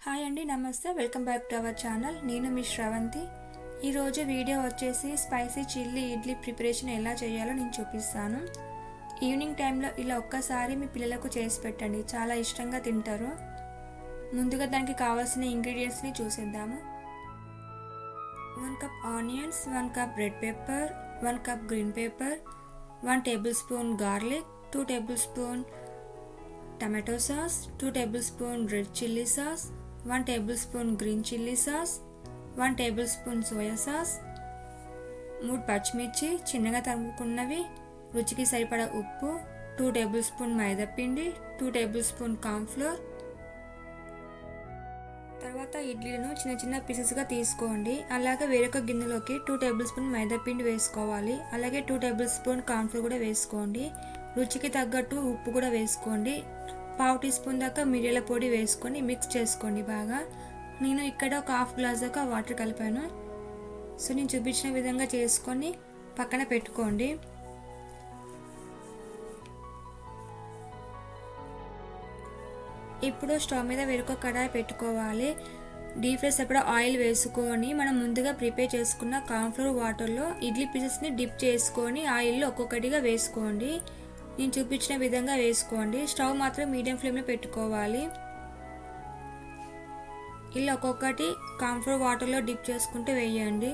Hi అండి, నమస్తే. Welcome back to our channel. నేను మీ శ్రవంతి. ఈరోజు వీడియో వచ్చేసి స్పైసీ చిల్లీ ఇడ్లీ ప్రిపరేషన్ ఎలా చేయాలో నేను చూపిస్తాను. ఈవినింగ్ టైంలో ఇలా ఒక్కసారి మీ పిల్లలకు చేసి పెట్టండి, చాలా ఇష్టంగా తింటారు. ముందుగా దానికి కావాల్సిన ఇంగ్రీడియంట్స్ని చూసేద్దాము. 1 cup onions, 1 cup red pepper, 1 cup green pepper, 1 table spoon garlic, 2 table spoon tomato sauce, 2 table spoon red chilli sauce, 1 table spoon green chilli sauce, 1 table spoon soya sauce, 3 పచ్చిమిర్చి చిన్నగా తరుముకున్నవి, రుచికి సరిపడా ఉప్పు, 2 టేబుల్ స్పూన్ మైదా పిండి, 2 table spoon cornflour. తర్వాత ఇడ్లీలను చిన్న చిన్న పీసెస్గా తీసుకోండి. అలాగే వేరొక గిన్నెలోకి 2 టేబుల్ స్పూన్ మైదా పిండి వేసుకోవాలి. అలాగే 2 టేబుల్ స్పూన్ కార్న్ఫ్లోర్ కూడా వేసుకోండి. రుచికి తగ్గట్టు ఉప్పు కూడా వేసుకోండి. 1/2 టీ స్పూన్ దాకా మిరియాల పొడి వేసుకొని మిక్స్ చేసుకోండి బాగా. నేను ఇక్కడ ఒక 1/2 గ్లాస్ దాకా వాటర్ కలిపాను. సో నేను చూపించిన విధంగా చేసుకొని పక్కన పెట్టుకోండి. ఇప్పుడు స్టవ్ మీద వేరొక కడాయి పెట్టుకోవాలి. డీప్ ఫ్రై సరిపడా ఆయిల్ వేసుకొని మనం ముందుగా ప్రిపేర్ చేసుకున్న కార్న్ఫ్లోర్ వాటర్లో ఇడ్లీ పీసెస్ని డిప్ చేసుకొని ఆయిల్లో ఒక్కొక్కటిగా వేసుకోండి. నేను చూపించిన విధంగా వేసుకోండి. స్టవ్ మాత్రం మీడియం ఫ్లేమ్లో పెట్టుకోవాలి. ఇలా ఒక్కొక్కటి కార్న్ఫ్లోర్ వాటర్లో డిప్ చేసుకుంటూ వేయండి.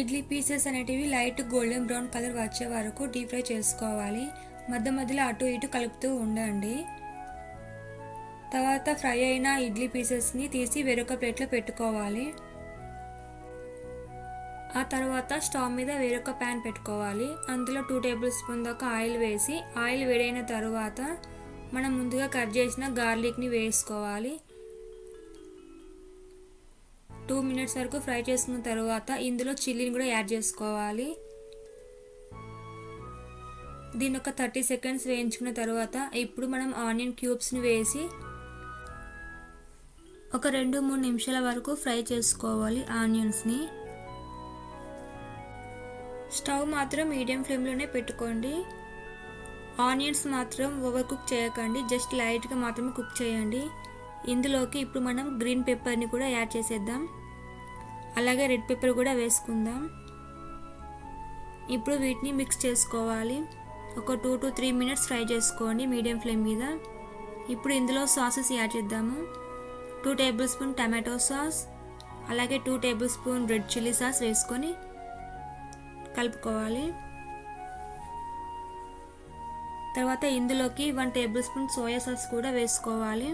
ఇడ్లీ పీసెస్ అనేటివి లైట్ గోల్డెన్ బ్రౌన్ కలర్ వచ్చే వరకు డీప్ ఫ్రై చేసుకోవాలి. మధ్య మధ్యలో అటు ఇటు కలుపుతూ ఉండండి. తర్వాత ఫ్రై అయిన ఇడ్లీ పీసెస్ని తీసి వేరొక ప్లేట్లో పెట్టుకోవాలి. ఆ తర్వాత స్టవ్ మీద వేరొక ప్యాన్ పెట్టుకోవాలి. అందులో 2 టేబుల్ స్పూన్ దాకా ఆయిల్ వేసి ఆయిల్ వేడైన తర్వాత మనం ముందుగా కట్ చేసిన గార్లిక్ని వేసుకోవాలి. 2 మినిట్స్ వరకు ఫ్రై చేసుకున్న తర్వాత ఇందులో చిల్లీని కూడా యాడ్ చేసుకోవాలి. దీన్ని ఒక 30 సెకండ్స్ వేయించుకున్న తర్వాత ఇప్పుడు మనం ఆనియన్ క్యూబ్స్ని వేసి ఒక 2-3 నిమిషాల వరకు ఫ్రై చేసుకోవాలి ఆనియన్స్ని. స్టవ్ మాత్రం మీడియం ఫ్లేమ్లోనే పెట్టుకోండి. ఆనియన్స్ మాత్రం ఓవర్ కుక్ చేయకండి, జస్ట్ లైట్గా మాత్రమే కుక్ చేయండి. ఇందులోకి ఇప్పుడు మనం గ్రీన్ పెప్పర్ని కూడా యాడ్ చేసేద్దాం. అలాగే రెడ్ పెప్పర్ కూడా వేసుకుందాం. ఇప్పుడు వీటిని మిక్స్ చేసుకోవాలి. ఒక 2 to 3 మినిట్స్ ఫ్రై చేసుకోండి మీడియం ఫ్లేమ్ మీద. ఇప్పుడు ఇందులో సాసెస్ యాడ్ చేద్దాము. 2 టేబుల్ స్పూన్ టమాటో సాస్, అలాగే 2 table spoon red chilli sauce వేసుకొని కలుపుకోవాలి. తర్వాత ఇందులోకి 1 టేబుల్ స్పూన్ సోయా సాస్ కూడా వేసుకోవాలి.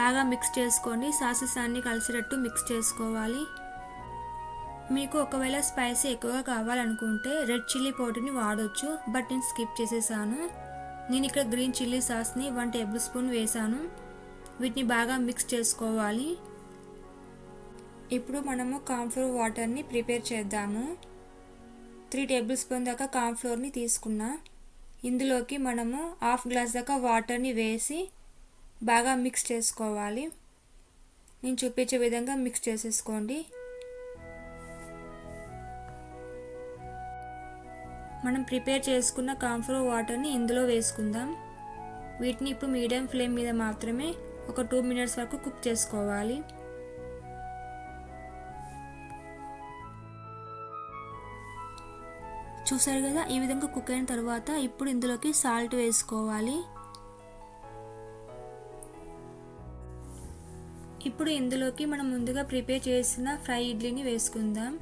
బాగా మిక్స్ చేసుకోండి. సాసెస్ అన్నీ కలిసేటట్టు మిక్స్ చేసుకోవాలి. మీకు ఒకవేళ స్పైసీ ఎక్కువగా కావాలనుకుంటే రెడ్ చిల్లీ పౌడర్ని వాడొచ్చు, బట్ నేను స్కిప్ చేసేసాను. నేను ఇక్కడ గ్రీన్ చిల్లీ సాస్ని 1 టేబుల్ స్పూన్ వేసాను. వీటిని బాగా మిక్స్ చేసుకోవాలి. ఇప్పుడు మనము కార్న్ఫ్లోర్ వాటర్ని ప్రిపేర్ చేద్దాము. 3 టేబుల్ స్పూన్ దాకా కార్న్ఫ్లోర్ని తీసుకున్నా. ఇందులోకి మనము 1/2 గ్లాస్ దాకా వాటర్ని వేసి బాగా మిక్స్ చేసుకోవాలి. నేను చూపించే విధంగా మిక్స్ చేసేసుకోండి. మనం ప్రిపేర్ చేసుకున్న కార్న్ఫ్లోర్ వాటర్ని ఇందులో వేసుకుందాం. వీటిని ఇప్పుడు మీడియం ఫ్లేమ్ మీద మాత్రమే ఒక 2 మినిట్స్ వరకు కుక్ చేసుకోవాలి. చూసారు కదా, ఈ విధంగా కుక్ అయిన తర్వాత ఇప్పుడు ఇందులోకి సాల్ట్ వేసుకోవాలి. ఇప్పుడు ఇందులోకి మనం ముందుగా ప్రిపేర్ చేసిన ఫ్రై ఇడ్లీని వేసుకుందాం.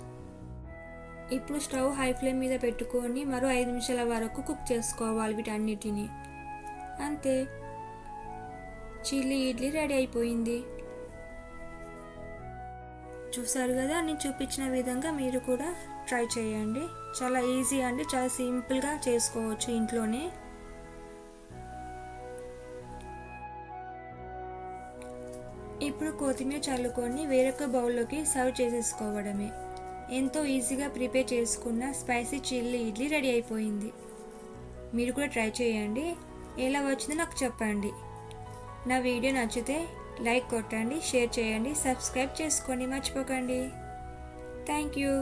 ఇప్పుడు స్టవ్ హై ఫ్లేమ్ మీద పెట్టుకొని మరో 5 నిమిషాల వరకు కుక్ చేసుకోవాలి వీటన్నిటిని. అంతే, చిల్లీ ఇడ్లీ రెడీ అయిపోయింది. చూసారు కదా, నేను చూపించిన విధంగా మీరు కూడా ట్రై చేయండి. చాలా ఈజీ అండి, చాలా సింపుల్గా చేసుకోవచ్చు ఇంట్లోనే. ఇప్పుడు కొత్తిమీర చల్లుకొని వేరొక బౌల్లోకి సర్వ్ చేసేసుకోవడమే. ఎంతో ఈజీగా ప్రిపేర్ చేసుకున్న స్పైసీ చిల్లీ ఇడ్లీ రెడీ అయిపోయింది. మీరు కూడా ట్రై చేయండి. ఎలా వచ్చిందో నాకు చెప్పండి. నా వీడియో నచ్చితే లైక్ కొట్టండి, షేర్ చేయండి, సబ్స్క్రైబ్ చేసుకోండి మర్చిపోకండి. Thank you.